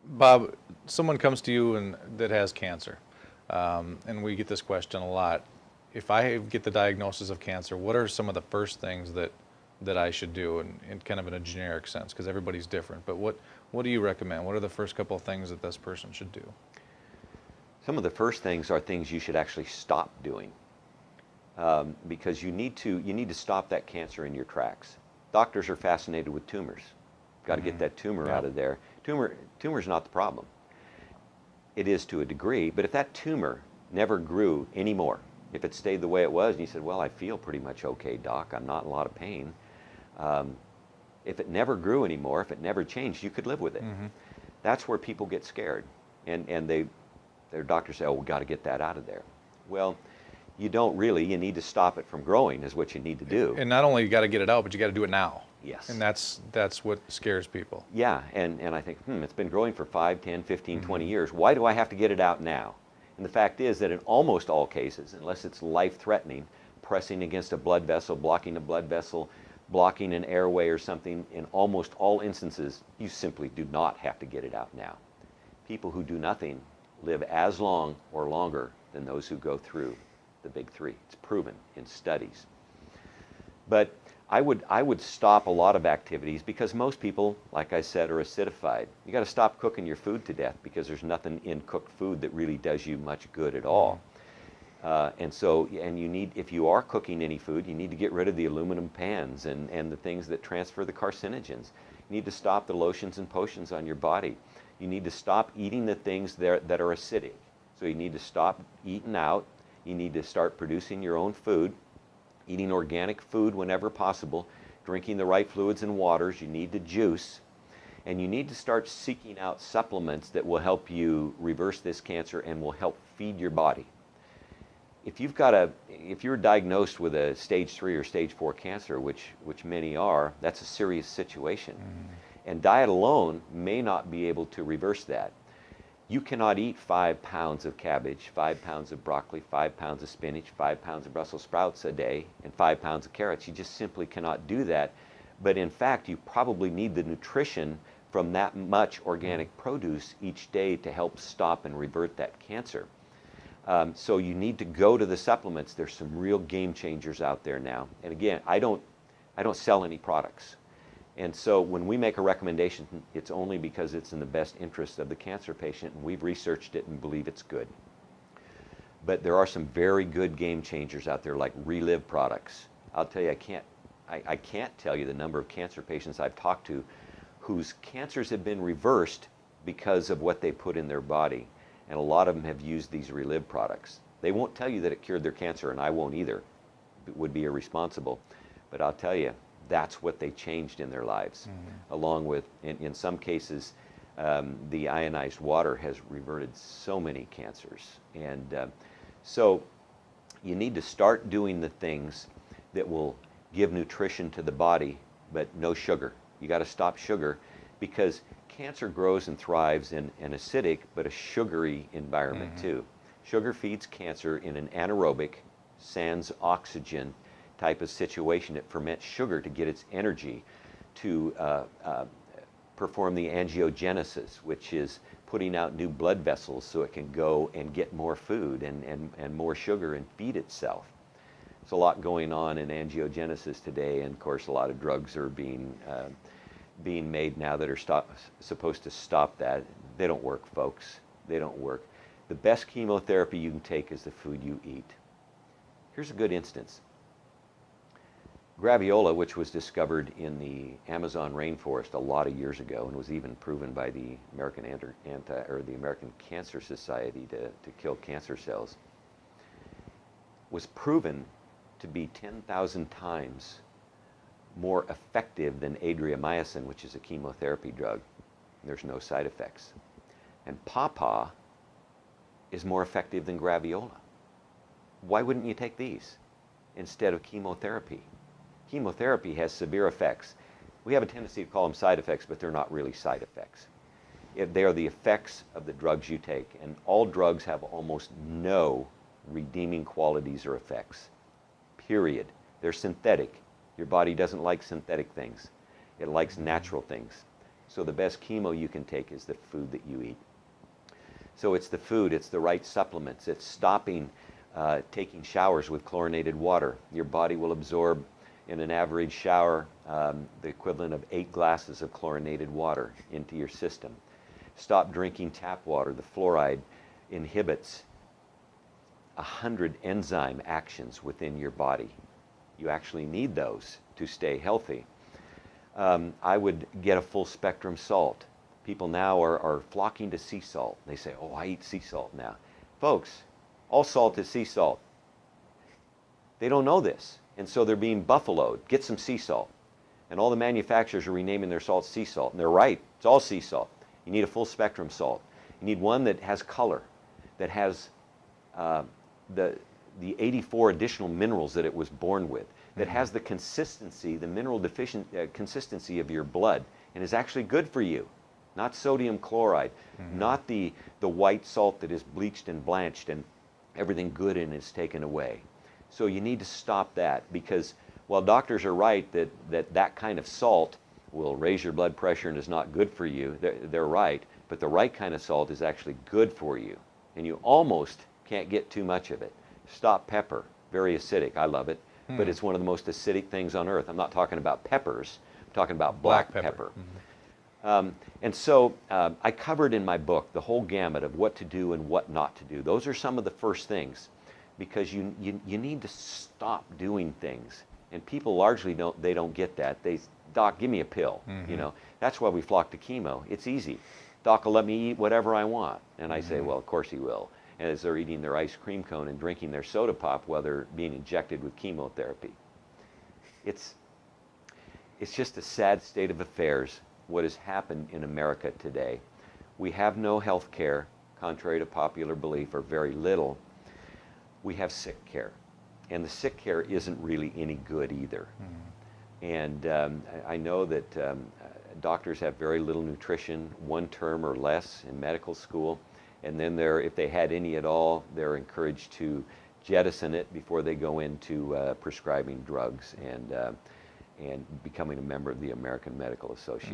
Bob, someone comes to you and that has cancer, and we get this question a lot. If I get the diagnosis of cancer, what are some of the first things that I should do, in kind of in a generic sense, because everybody's different. But what do you recommend? What are the first couple of things that this person should do? Some of the first things are things you should actually stop doing, because you need to stop that cancer in your tracks. Doctors are fascinated with tumors. Got to get that tumor Yeah. out of there. Tumor's not the problem. It is to a degree, but if that tumor never grew anymore, if it stayed the way it was, and you said, well, I feel pretty much okay, doc, I'm not in a lot of pain. If it never grew anymore, if it never changed, you could live with it. That's where people get scared. And their doctors say, oh, we've got to get that out of there. Well, you don't really. You need to stop it from growing is what you need to do. And not only you got to get it out, but you got to do it now. Yes. And that's what scares people. Yeah, and I think, it's been growing for 5, 10, 15, 20 years. Why do I have to get it out now? And the fact is that in almost all cases, unless it's life-threatening, pressing against a blood vessel, blocking a blood vessel, blocking an airway or something, in almost all instances, you simply do not have to get it out now. People who do nothing live as long or longer than those who go through the big three. It's proven in studies. But I would stop a lot of activities because most people, like I said, are acidified. You got to stop cooking your food to death because there's nothing in cooked food that really does you much good at all. And you need, if you are cooking any food, you need to get rid of the aluminum pans and the things that transfer the carcinogens. You need to stop the lotions and potions on your body. You need to stop eating the things that are acidic. So you need to stop eating out. You need to start producing your own food, eating organic food whenever possible, drinking the right fluids and waters. You need to juice. And you need to start seeking out supplements that will help you reverse this cancer and will help feed your body. If you're diagnosed with a stage 3 or stage 4 cancer, which many are, that's a serious situation. And diet alone may not be able to reverse that. You cannot eat 5 pounds of cabbage, 5 pounds of broccoli, 5 pounds of spinach, 5 pounds of Brussels sprouts a day, and 5 pounds of carrots. You just simply cannot do that. But in fact, you probably need the nutrition from that much organic produce each day to help stop and revert that cancer. So you need to go to the supplements. There's some real game changers out there now. And again, I don't sell any products. And so when we make a recommendation, it's only because it's in the best interest of the cancer patient, and we've researched it and believe it's good. But there are some very good game changers out there, like Relive products. I'll tell you, I can't tell you the number of cancer patients I've talked to whose cancers have been reversed because of what they put in their body. And a lot of them have used these Relive products. They won't tell you that it cured their cancer, and I won't either. It would be irresponsible. But I'll tell you, that's what they changed in their lives. Along with, in some cases, the ionized water has reverted so many cancers. And so you need to start doing the things that will give nutrition to the body, but no sugar. You got to stop sugar because cancer grows and thrives in an acidic but a sugary environment too. Sugar feeds cancer in an anaerobic, sans oxygen type of situation. It ferments sugar to get its energy to perform the angiogenesis, which is putting out new blood vessels so it can go and get more food and more sugar and feed itself. There's a lot going on in angiogenesis today, and of course a lot of drugs are being made now that are supposed to stop that. They don't work, folks. They don't work. The best chemotherapy you can take is the food you eat. Here's a good instance. Graviola, which was discovered in the Amazon rainforest a lot of years ago and was even proven by the American American Cancer Society to kill cancer cells, was proven to be 10,000 times more effective than adriamycin, which is a chemotherapy drug. There's no side effects. And pawpaw is more effective than graviola. Why wouldn't you take these instead of chemotherapy? Chemotherapy has severe effects. We have a tendency to call them side effects, but they're not really side effects. They are the effects of the drugs you take, and all drugs have almost no redeeming qualities or effects, period. They're synthetic. Your body doesn't like synthetic things. It likes natural things. So the best chemo you can take is the food that you eat. So it's the food, it's the right supplements, it's stopping taking showers with chlorinated water. Your body will absorb in an average shower the equivalent of 8 glasses of chlorinated water into your system. Stop drinking tap water. The fluoride inhibits 100 enzyme actions within your body. You actually need those to stay healthy. I would get a full spectrum salt. People now are flocking to sea salt. They say, oh, I eat sea salt now. Folks, all salt is sea salt. They don't know this, and so they're being buffaloed. Get some sea salt. And all the manufacturers are renaming their salt sea salt, and they're right. It's all sea salt. You need a full spectrum salt. You need one that has color, that has the 84 additional minerals that it was born with, that has the consistency, the mineral deficient consistency of your blood, and is actually good for you. Not sodium chloride, not the white salt that is bleached and blanched and everything good in it is taken away. So you need to stop that, because while doctors are right that kind of salt will raise your blood pressure and is not good for you, they're right, but the right kind of salt is actually good for you, and you almost can't get too much of it. Stop pepper, very acidic, I love it, but it's one of the most acidic things on earth. I'm not talking about peppers, I'm talking about black pepper. And so I covered in my book the whole gamut of what to do and what not to do. Those are some of the first things, because you need to stop doing things. And people largely don't get that. Doc, give me a pill. You know, that's why we flock to chemo. It's easy. Doc will let me eat whatever I want. And I say, well, of course he will. And as they're eating their ice cream cone and drinking their soda pop while they're being injected with chemotherapy. It's just a sad state of affairs, what has happened in America today. We have no health care, contrary to popular belief, or very little. We have sick care. And the sick care isn't really any good either. And I know that doctors have very little nutrition, 1 term or less in medical school. And then if they had any at all, they're encouraged to jettison it before they go into prescribing drugs and becoming a member of the American Medical Association.